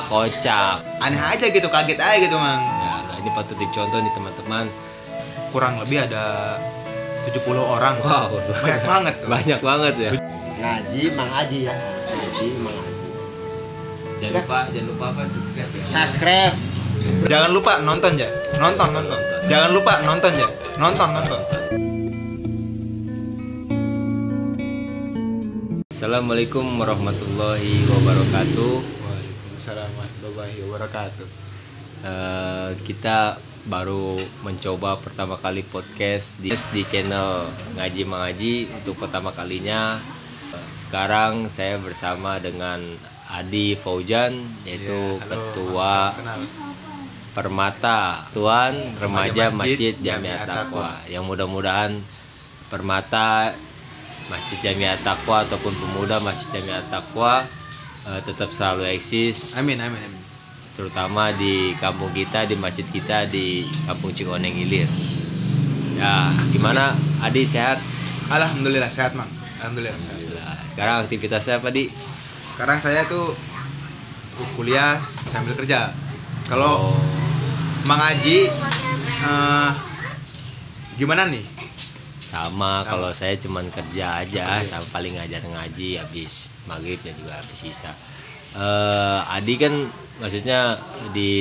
Kocak. Aneh aja gitu, kaget aja gitu, Mang. Ya, ini patut dicontoh nih teman-teman. Kurang lebih ada 70 orang. Wow, Banyak banget tuh. banyak banget ya. Ngaji Mang Haji ya. Ngaji Mang Haji. Jangan lupa apa subscribe ya. Subscribe. Jangan lupa nonton ya. Nonton. Jangan lupa nonton ya. Nonton. Assalamualaikum warahmatullahi wabarakatuh. Waalaikumsalam warahmatullahi wabarakatuh. Kita baru mencoba pertama kali podcast di channel Ngaji Mengaji untuk pertama kalinya. Sekarang saya bersama dengan Adi Fauzan, yaitu Ketua Permata Tuan Remaja Masjid Jamiat Taqwa. Yang mudah-mudahan Permata Masjid Jamiat Taqwa ataupun pemuda Masjid Jamiat Taqwa tetap selalu eksis. Amin. Terutama di kampung kita, di masjid kita di Kampung Cikoneng Ilir. Ya, gimana Adi, sehat? Alhamdulillah sehat, Mang. Alhamdulillah. Sekarang aktivitasnya apa, Di? Sekarang saya tuh kuliah sambil kerja. Kalau Mang Haji gimana nih? Sama, kalau saya cuman kerja aja, sama paling ngajar ngaji habis maghrib dan juga habis sisa. Adi kan maksudnya di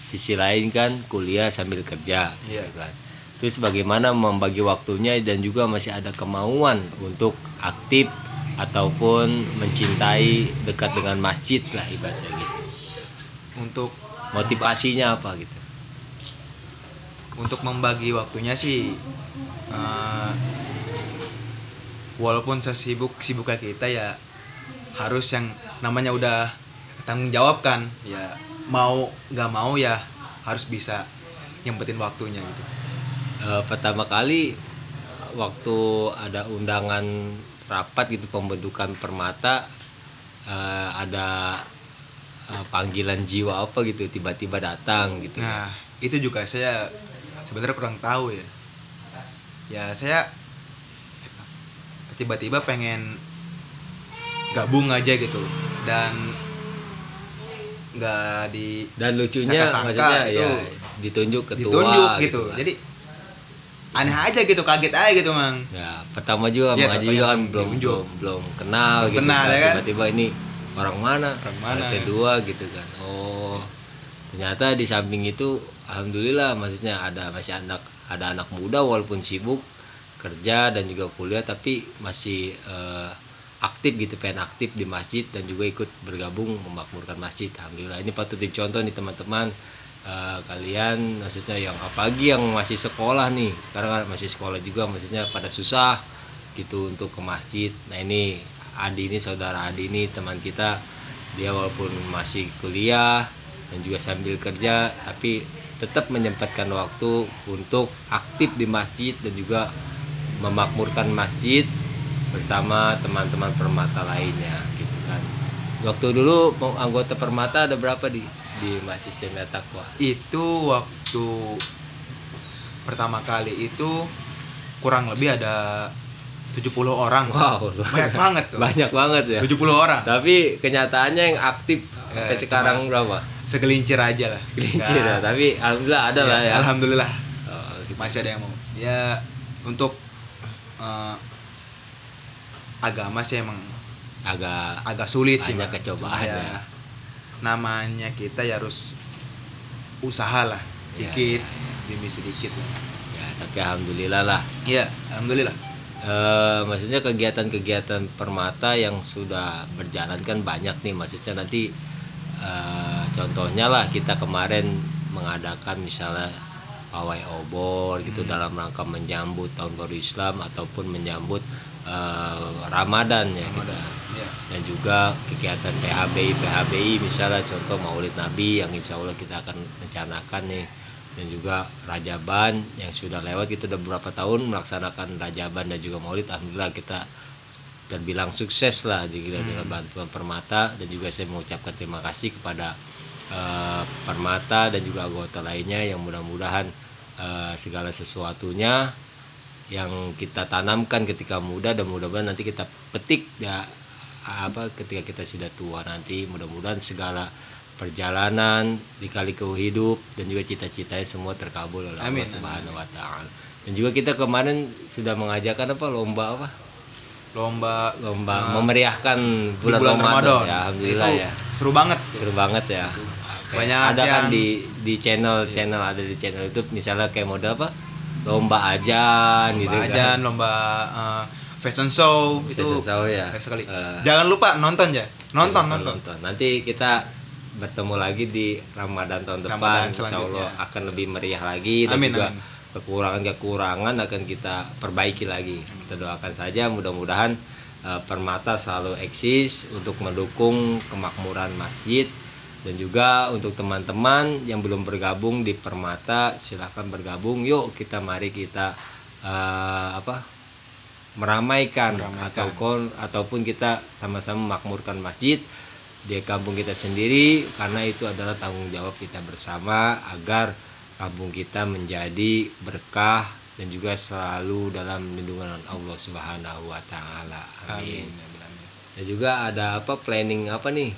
sisi lain kan kuliah sambil kerja, gitu kan. Terus bagaimana membagi waktunya dan juga masih ada kemauan untuk aktif ataupun mencintai dekat dengan masjid lah ibaratnya gitu. Untuk motivasinya apa gitu? Untuk membagi waktunya sih, walaupun sesibuk-sibuknya kita ya harus yang namanya udah tanggung jawab kan, ya mau nggak mau ya harus bisa nyempetin waktunya gitu. Pertama kali waktu ada undangan rapat gitu pembentukan Permata, ada panggilan jiwa apa gitu tiba-tiba datang gitu. Nah, itu juga saya sebenarnya kurang tahu ya. Ya saya tiba-tiba pengen gabung aja gitu dan nggak di dan lucunya maksudnya gitu, ya ditunjuk ketua ditunjuk gitu kan. Jadi aneh aja gitu, kaget aja gitu, Mang. Ya pertama juga ya, mengaji juga kan belum kenal gitu kan. Ya kan? Tiba-tiba ini orang mana kedua gitu kan. Oh, ternyata di samping itu alhamdulillah maksudnya masih ada anak muda walaupun sibuk kerja dan juga kuliah tapi masih aktif gitu, pengen aktif di masjid dan juga ikut bergabung memakmurkan masjid. Alhamdulillah, ini patut dicontoh nih teman-teman. Kalian maksudnya yang apalagi yang masih sekolah nih, sekarang kan masih sekolah juga maksudnya pada susah gitu untuk ke masjid. Nah ini Adi ini, saudara Adi ini teman kita, dia walaupun masih kuliah dan juga sambil kerja tapi tetap menyempatkan waktu untuk aktif di masjid dan juga memakmurkan masjid bersama teman-teman Permata lainnya gitu kan. Waktu dulu anggota Permata ada berapa di Masjid Jamiat Taqwa? Itu waktu pertama kali itu kurang lebih ada 70 orang. Wow, banyak banget tuh. Banyak banget ya. 70 orang. Tapi kenyataannya yang aktif sampai sekarang berapa? Segelintir aja lah. Segelintir ya. Tapi alhamdulillah ada lah ya. Alhamdulillah. Gitu. Masih ada yang mau. Ya untuk agama sih emang agak sulit sih. Banyak kecobaan ya. Namanya kita ya harus usaha lah, dikit demi sedikit lah. Ya, tapi alhamdulillah lah. Iya, alhamdulillah. Maksudnya kegiatan-kegiatan Permata yang sudah berjalan kan banyak nih, maksudnya nanti contohnya lah kita kemarin mengadakan misalnya pawai obor gitu dalam rangka menyambut tahun baru Islam ataupun menyambut Ramadan ya kita. Dan juga kegiatan PHBI misalnya contoh Maulid Nabi yang insya Allah kita akan rencanakan nih, dan juga Rajaban yang sudah lewat, kita udah beberapa tahun melaksanakan Rajaban dan juga Maulid. Alhamdulillah kita terbilang sukses lah dengan bantuan Permata, dan juga saya mengucapkan terima kasih kepada Permata dan juga anggota lainnya yang mudah-mudahan segala sesuatunya yang kita tanamkan ketika muda, dan mudah-mudahan nanti kita petik ya ketika kita sudah tua nanti, mudah-mudahan segala perjalanan dikaliku hidup dan juga cita-citanya semua terkabul oleh Allah Subhanahu wa taala. Dan juga kita kemarin sudah mengajarkan lomba memeriahkan bulan Ramadan. Ya, alhamdulillah itu ya. Seru banget. Seru banget ya. Banyak ada kan yang di channel ada di channel YouTube misalnya kayak model lomba ajan gitu kan. Lomba fashion show Fashion show ya. Sekali. Jangan lupa nonton ya. Nonton. Nanti kita bertemu lagi di Ramadan tahun depan, insya Allah akan lebih meriah lagi, dan juga kekurangan akan kita perbaiki lagi. Kita doakan saja mudah-mudahan Permata selalu eksis untuk mendukung kemakmuran masjid, dan juga untuk teman-teman yang belum bergabung di Permata silakan bergabung. Yuk mari kita meramaikan. Ataupun kita sama-sama memakmurkan masjid di kampung kita sendiri, karena itu adalah tanggung jawab kita bersama agar kampung kita menjadi berkah dan juga selalu dalam lindungan Allah Subhanahu wa taala. Amin. Dan juga ada planning nih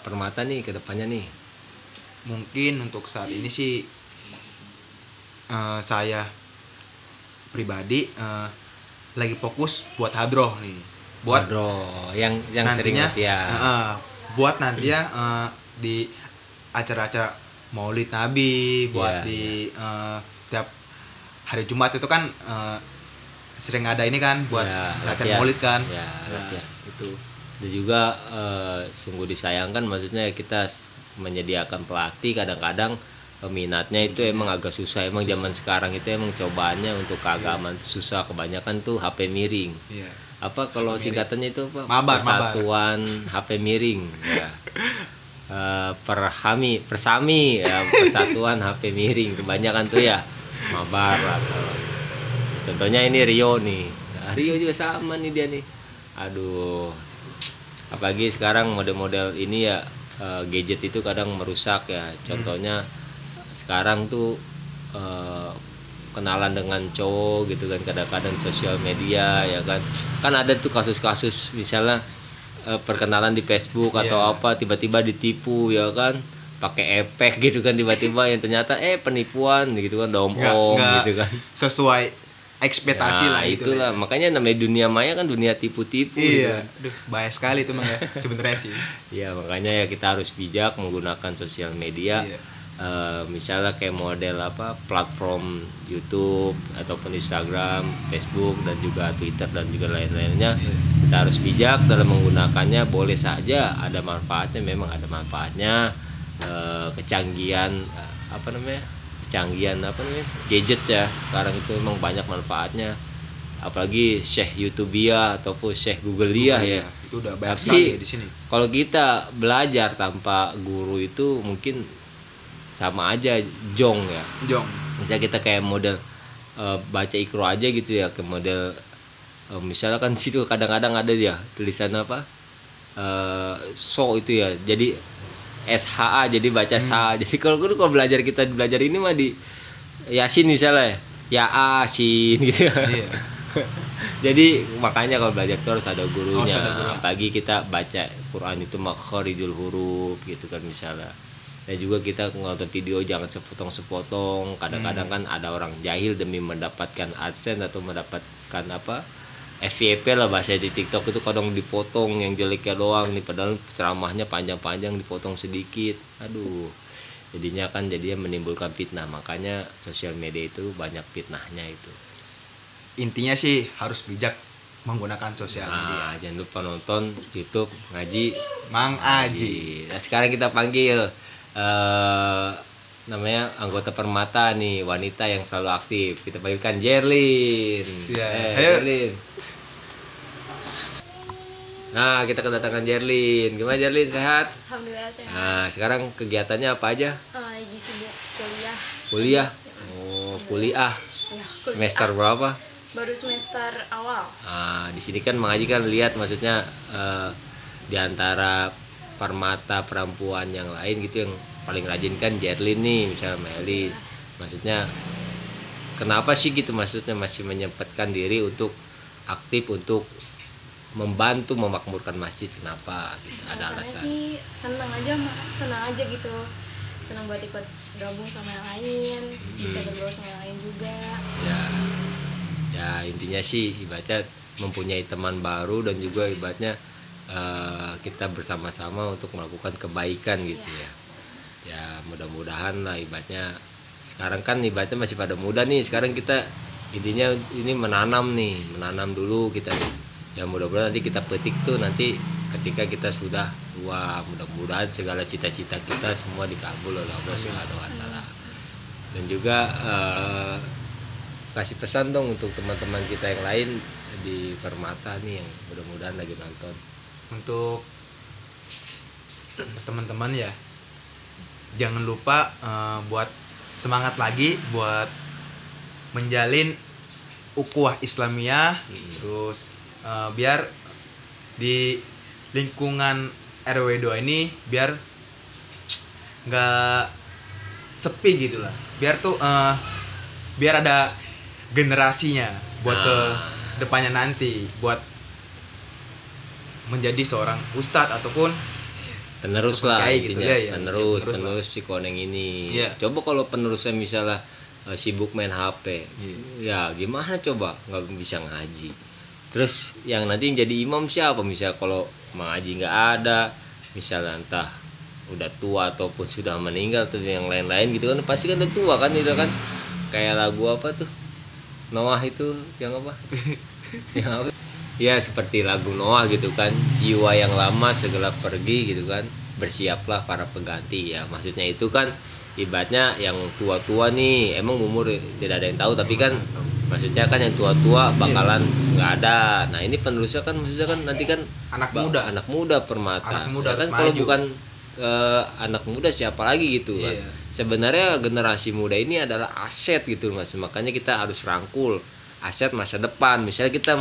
Permata nih ke depannya nih? Mungkin untuk saat ini sih saya pribadi lagi fokus buat hadroh nih. Buat hadroh yang nantinya, sering ya. Buat nanti ya di acara-acara Maulid Nabi, buat di tiap hari Jumat itu kan sering ada ini kan buat latihan Maulid kan. Ya, itu. Dan juga sungguh disayangkan, maksudnya kita menyediakan pelatih kadang-kadang peminatnya itu emang agak susah. Emang zaman sekarang itu emang cobaannya untuk keagamaan susah, kebanyakan tuh HP miring. Iya. Kalau singkatannya itu Mabar. Persatuan HP miring ya. Persami ya, Persatuan HP miring kebanyakan tuh ya. Mabar atau contohnya ini Rio nih. Rio juga sama nih dia nih. Aduh. Apalagi sekarang model-model ini ya, gadget itu kadang merusak ya. Contohnya sekarang tuh kenalan dengan cowok gitu kan, kadang-kadang sosial media ya kan ada tuh kasus-kasus misalnya perkenalan di Facebook atau apa, tiba-tiba ditipu ya kan, pakai efek gitu kan, tiba-tiba yang ternyata penipuan gitu kan, nggak gitu kan, sesuai ekspektasi lah itulah. Makanya namanya dunia maya kan dunia tipu-tipu. Iya. Gitu. Aduh, bahaya sekali itu ya sebenarnya sih. Iya, makanya ya kita harus bijak menggunakan sosial media. Misalnya kayak model platform YouTube ataupun Instagram, Facebook dan juga Twitter dan juga lain-lainnya. Kita harus bijak dalam menggunakannya. Boleh saja ada manfaatnya, memang ada manfaatnya. Kecanggihan gadget ya sekarang itu memang banyak manfaatnya. Apalagi Syekh YouTubia ataupun Syekh Googleia ya. Itu udah banyak sekali di sini. Kalau kita belajar tanpa guru itu mungkin sama aja jong. Misalnya kita kayak model baca Iqro aja gitu ya, ke model misalnya kan situ kadang-kadang ada ya tulisan so itu ya, jadi SHA jadi baca sa. Jadi kalau belajar kita belajar ini mah di Yasin misalnya ya Asin gitu. Iya. Jadi makanya kalau belajar itu harus ada gurunya. Apalagi kita baca Quran itu makharijul huruf gitu kan misalnya. Dan juga kita nonton video jangan sepotong-sepotong. Kadang-kadang kan ada orang jahil demi mendapatkan AdSense atau mendapatkan FYP lah bahasa di TikTok itu kadang dipotong yang jeleknya doang nih, padahal ceramahnya panjang-panjang dipotong sedikit. Aduh. Jadinya menimbulkan fitnah. Makanya sosial media itu banyak fitnahnya itu. Intinya sih harus bijak menggunakan sosial media. Jangan lupa nonton YouTube Ngaji Mang Aji. Nah, sekarang kita panggil namanya anggota Permata nih, wanita yang selalu aktif. Kita panggilkan Jerlin. Jerlin. Nah, kita kedatangan Jerlin. Gimana Jerlin, sehat? Alhamdulillah sehat. Nah, sekarang kegiatannya apa aja? Lagi sibuk kuliah. Kuliah? Oh, kuliah. Ya, Semester berapa? Baru semester awal. Nah, di sini kan Mang Haji kan lihat, maksudnya di antara Permata perempuan yang lain gitu yang paling rajin kan Jerlin nih, misalnya Melis. Maksudnya kenapa sih gitu, maksudnya masih menyempatkan diri untuk aktif untuk membantu memakmurkan masjid, kenapa gitu, ada Alasannya alasan? sih senang aja gitu, senang buat ikut gabung sama yang lain, bisa bergaul sama yang lain juga. Ya, ya intinya sih ibaratnya mempunyai teman baru dan juga ibaratnya kita bersama-sama untuk melakukan kebaikan gitu ya. Ya mudah-mudahan lah ibaratnya, sekarang kan ibaratnya masih pada muda nih, sekarang kita intinya ini menanam dulu kita. Ya mudah-mudahan nanti kita petik tuh nanti ketika kita sudah tua, mudah-mudahan segala cita-cita kita semua dikabul oleh Allah Subhanahu wa taala. Dan juga kasih pesan dong untuk teman-teman kita yang lain di Permata nih yang mudah-mudahan lagi nonton. Untuk teman-teman ya, jangan lupa buat semangat lagi buat menjalin ukhuwah Islamiyah. Terus biar di lingkungan RW 2 ini biar nggak sepi gitu lah, biar ada generasinya buat ke depannya nanti, buat menjadi seorang ustadz ataupun Penerus lah kiai gitu intinya, ya, penerus si Koneng ini. Iya. Coba kalau penerusnya misalnya sibuk main HP, ya gimana coba, nggak bisa ngaji. Terus yang nanti yang jadi imam siapa? Misal kalau Mang Haji nggak ada, misalnya entah udah tua ataupun sudah meninggal tuh yang lain-lain gitu kan, pasti kan udah tua kan, itu kan kayak lagu apa tuh Noah itu yang apa? Yang apa? Ya seperti lagu Noah gitu kan, jiwa yang lama segera pergi gitu kan, bersiaplah para pengganti ya. Maksudnya itu kan ibaratnya yang tua-tua nih emang umur tidak ada yang tahu, tapi kan maksudnya kan yang tua-tua bakalan nggak ada. Nah ini penerusnya kan maksudnya kan nanti kan anak muda Permata. Anak muda Ya kan harus kalau maju. bukan anak muda siapa lagi gitu kan. Iya. Sebenarnya generasi muda ini adalah aset gitu Mas. Makanya kita harus rangkul aset masa depan. Misalnya kita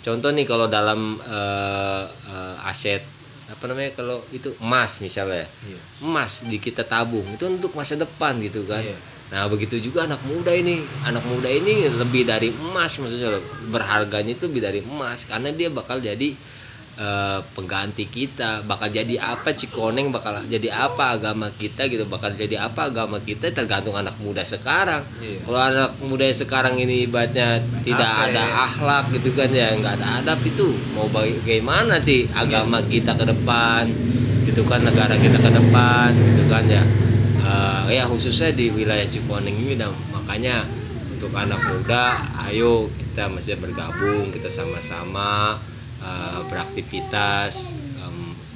contoh nih kalau dalam aset apa namanya, kalau itu emas misalnya, emas di kita tabung itu untuk masa depan gitu kan. Nah begitu juga anak muda ini lebih dari emas, maksudnya berharganya itu lebih dari emas, karena dia bakal jadi pengganti kita, bakal jadi apa Cikoneng, bakal jadi apa agama kita gitu, bakal jadi apa agama kita tergantung anak muda sekarang. Kalau anak muda sekarang ini ibaratnya tidak ada akhlak gitu kan ya, nggak ada adab, itu mau bagaimana nanti agama kita ke depan gitu kan, negara kita ke depan gitu kan ya. Ya khususnya di wilayah Cikoneng ini, dan makanya untuk anak muda ayo kita masih bergabung, kita sama-sama beraktivitas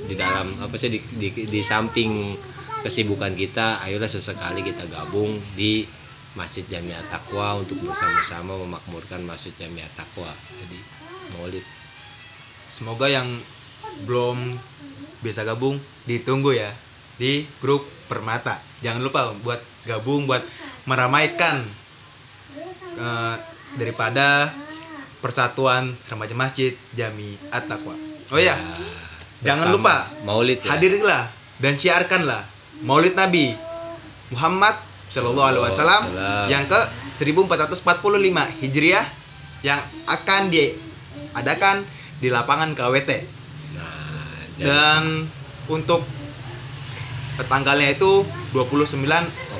di dalam apa sih di samping kesibukan kita, ayolah sesekali kita gabung di Masjid Jamiah Taqwa untuk bersama-sama memakmurkan Masjid Jamiah Taqwa. Jadi Maulid. Semoga yang belum bisa gabung ditunggu ya di grup Permata. Jangan lupa buat gabung, buat meramaikan daripada Persatuan Remaja Masjid Jamiah Taqwa. Oh ya, jangan lupa Maulid ya. Hadirlah dan syiarkanlah Maulid Nabi Muhammad Shallallahu Alaihi Wasallam yang ke 1445 Hijriah yang akan diadakan di lapangan KWT. Dan untuk tanggalnya itu 29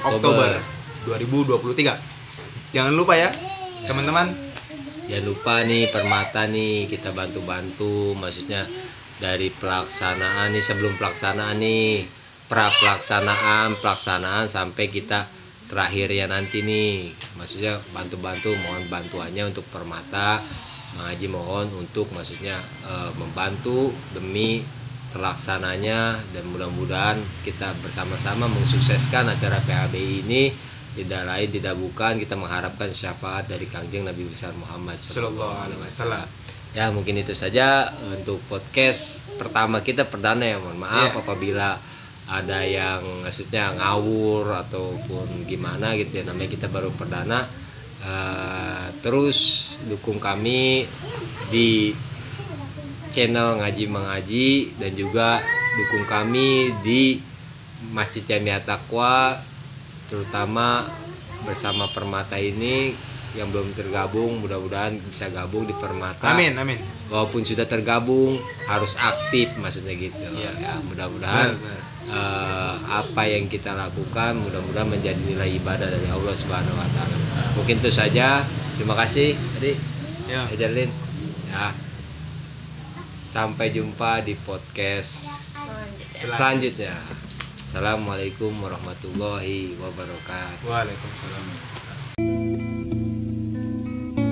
Oktober 2023. Jangan lupa ya, teman-teman. Jangan lupa nih Permata nih kita bantu-bantu, maksudnya dari pelaksanaan nih, sebelum pelaksanaan nih, pelaksanaan sampai kita terakhir ya nanti nih, maksudnya bantu-bantu, mohon bantuannya untuk Permata. Mang Haji mohon untuk maksudnya membantu demi terlaksananya, dan mudah-mudahan kita bersama-sama mensukseskan acara PHBI ini. Tidak lain tidak bukan kita mengharapkan syafaat dari Kangjeng Nabi besar Muhammad Sallallahu Alaihi Wasallam. Ya mungkin itu saja untuk podcast pertama kita perdana ya. Mohon maaf apabila ada yang maksudnya ngawur ataupun gimana gitu ya, namanya kita baru perdana. Terus dukung kami di channel Ngaji Mang Haji, dan juga dukung kami di Masjid Jamiah Taqwa, terutama bersama Permata ini yang belum tergabung mudah-mudahan bisa gabung di Permata. Amin. Walaupun sudah tergabung harus aktif maksudnya gitu. Iya. Ya, mudah-mudahan Benar. apa yang kita lakukan mudah-mudahan menjadi nilai ibadah dari Allah Subhanahu wa taala. Mungkin itu saja. Terima kasih tadi. Ya. Ejalin. Ya. Sampai jumpa di podcast selanjutnya. Assalamualaikum warahmatullahi wabarakatuh. Waalaikumsalam.